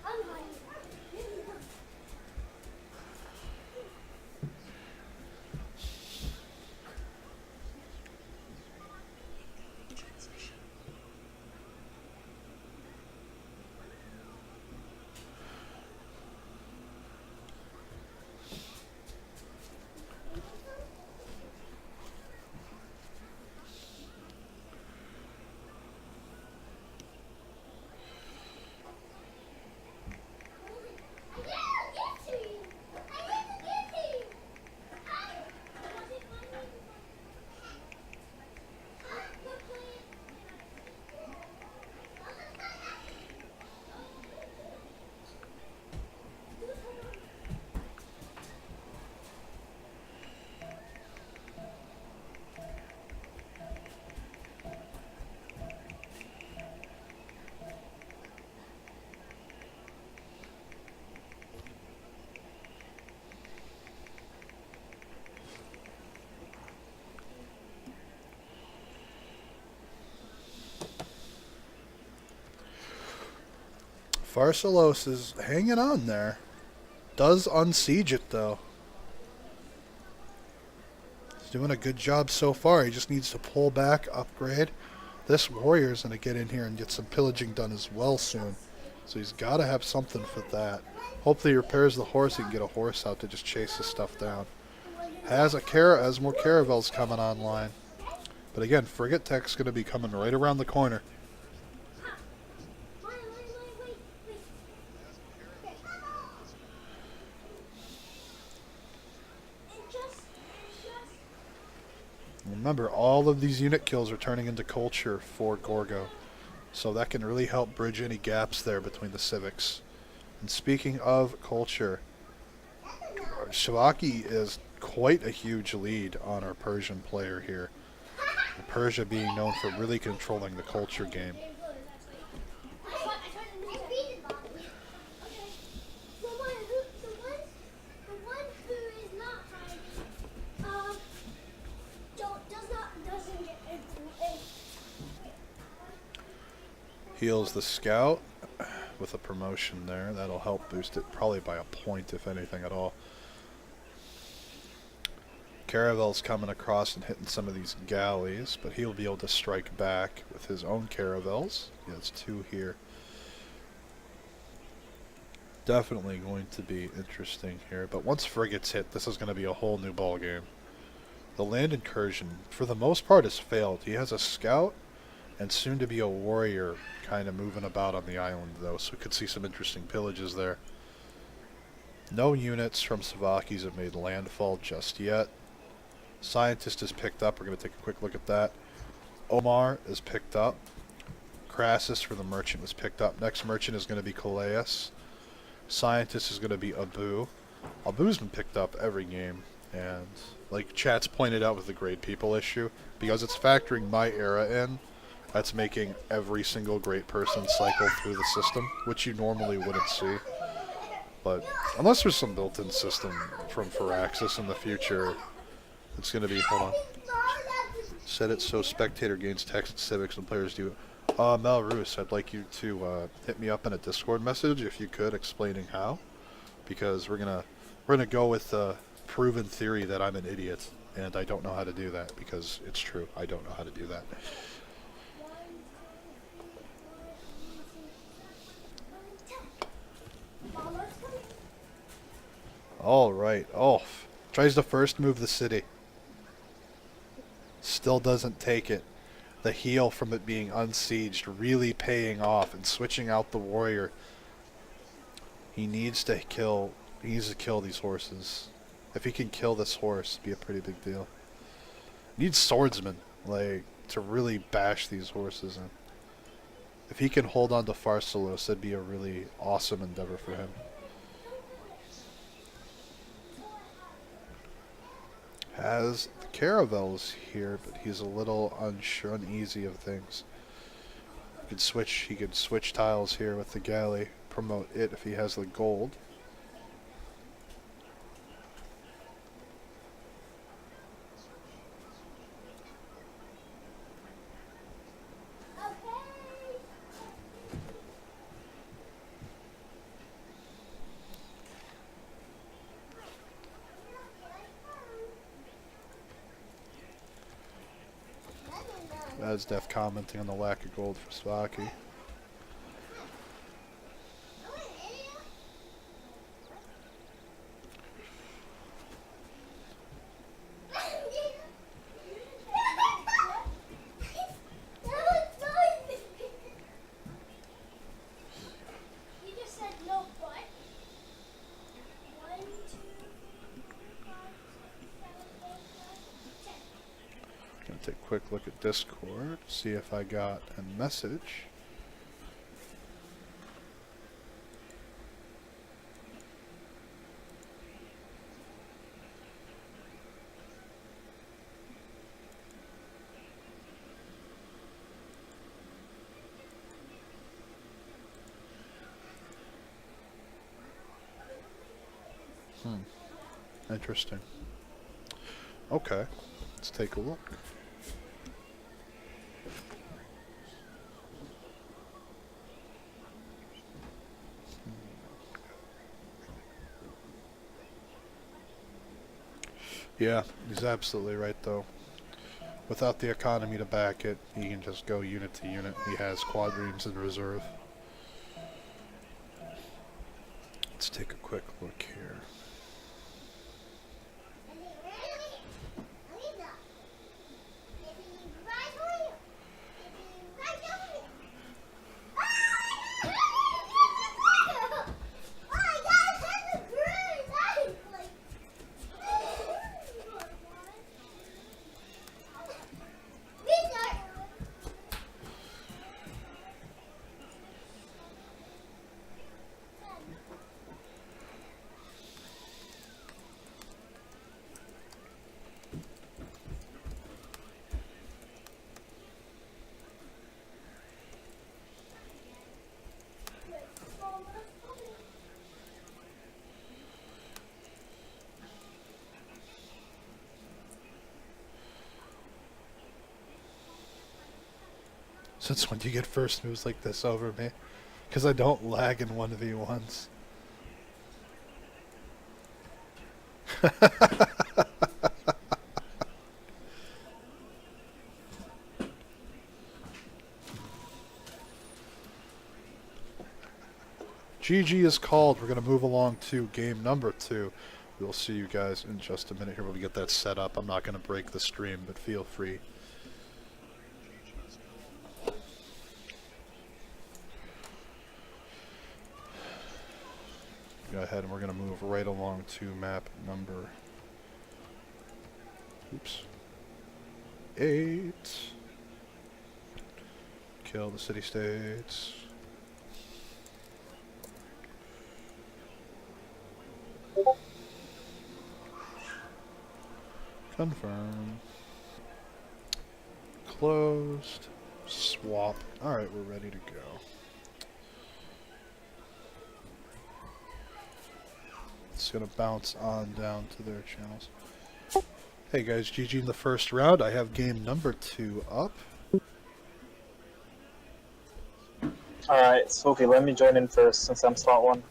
Pharsalos is hanging on there. Does unsiege it though. He's doing a good job so far. He just needs to pull back, upgrade. This warrior is going to get in here and get some pillaging done as well soon. So he's got to have something for that. Hopefully he repairs the horse. He can get a horse out to just chase this stuff down. Has more caravels coming online. But again, frigate tech's going to be coming right around the corner. Remember, all of these unit kills are turning into culture for Gorgo. So that can really help bridge any gaps there between the civics. And speaking of culture, Cvoky is quite a huge lead on our Persian player here. Persia being known for really controlling the culture game. Heals the scout, with a promotion there. That'll help boost it probably by a point, if anything at all. Caravel's coming across and hitting some of these galleys, but he'll be able to strike back with his own caravels. He has 2 here. Definitely going to be interesting here, but once frigates hit, this is going to be a whole new ball game. The land incursion, for the most part, has failed. He has a scout and soon to be a warrior kind of moving about on the island, though, so we could see some interesting pillages there. No units from Cvoky's have made landfall just yet. Scientist is picked up. We're going to take a quick look at that. Omar is picked up. Crassus for the merchant was picked up. Next merchant is going to be Calais. Scientist is going to be Abu. Abu's been picked up every game, and like chat's pointed out with the great people issue, because it's factoring my era in, that's making every single great person cycle through the system, which you normally wouldn't see. But unless there's some built-in system from Firaxis in the future, it's going to be, hold on, set it so spectator gains text civics and players do. Melroos, I'd like you to hit me up in a Discord message if you could, explaining how, because we're gonna go with the proven theory that I'm an idiot and I don't know how to do that, because it's true. I don't know how to do that. All right. Oh, tries to first move the city. Still doesn't take it. The heal from it being unsieged really paying off, and switching out the warrior. He needs to kill these horses. If he can kill this horse, it'd be a pretty big deal. Needs swordsmen, like, to really bash these horses in. If he can hold on to Pharsalos, that'd be a really awesome endeavor for him. Has the caravels here, but he's a little uneasy of things. He could switch tiles here with the galley, promote it if he has the gold. Esdeath commenting on the lack of gold for Cvoky. Take a quick look at Discord, see if I got a message. Interesting. Okay, let's take a look. Yeah, he's absolutely right, though. Without the economy to back it, he can just go unit to unit. He has quadremes in reserve. Let's take a quick look here. Since when do you get first moves like this over me? Because I don't lag in 1v1s. GG is called. We're going to move along to game number 2. We'll see you guys in just a minute here. We'll get that set up. I'm not going to break the stream, but feel free. Go ahead and we're going to move right along to map number 8. Kill the city-states. Confirm. Closed. Swap. Alright, we're ready to go. It's gonna bounce on down to their channels. Hey guys, GG in the first round. I have game number 2 up. Alright, Cvoky, let me join in first since I'm slot 1.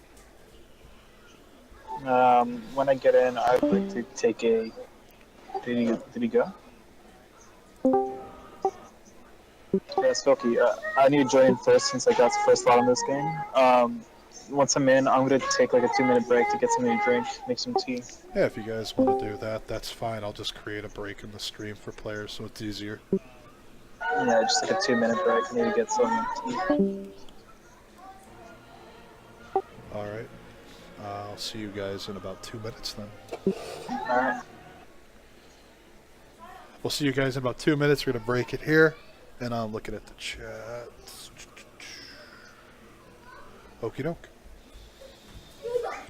When I get in, I'd like to take a... Did he go? Yeah, Cvoky, I need to join in first since I got the first slot in this game. Once I'm in, I'm going to take like a 2-minute break to get something to drink, make some tea. Yeah, if you guys want to do that, that's fine. I'll just create a break in the stream for players so it's easier. Yeah, just like a 2-minute break. I need to get some tea. Alright. I'll see you guys in about 2 minutes then. Alright. We'll see you guys in about 2 minutes. We're going to break it here. And I'm looking at the chat. Okie doke.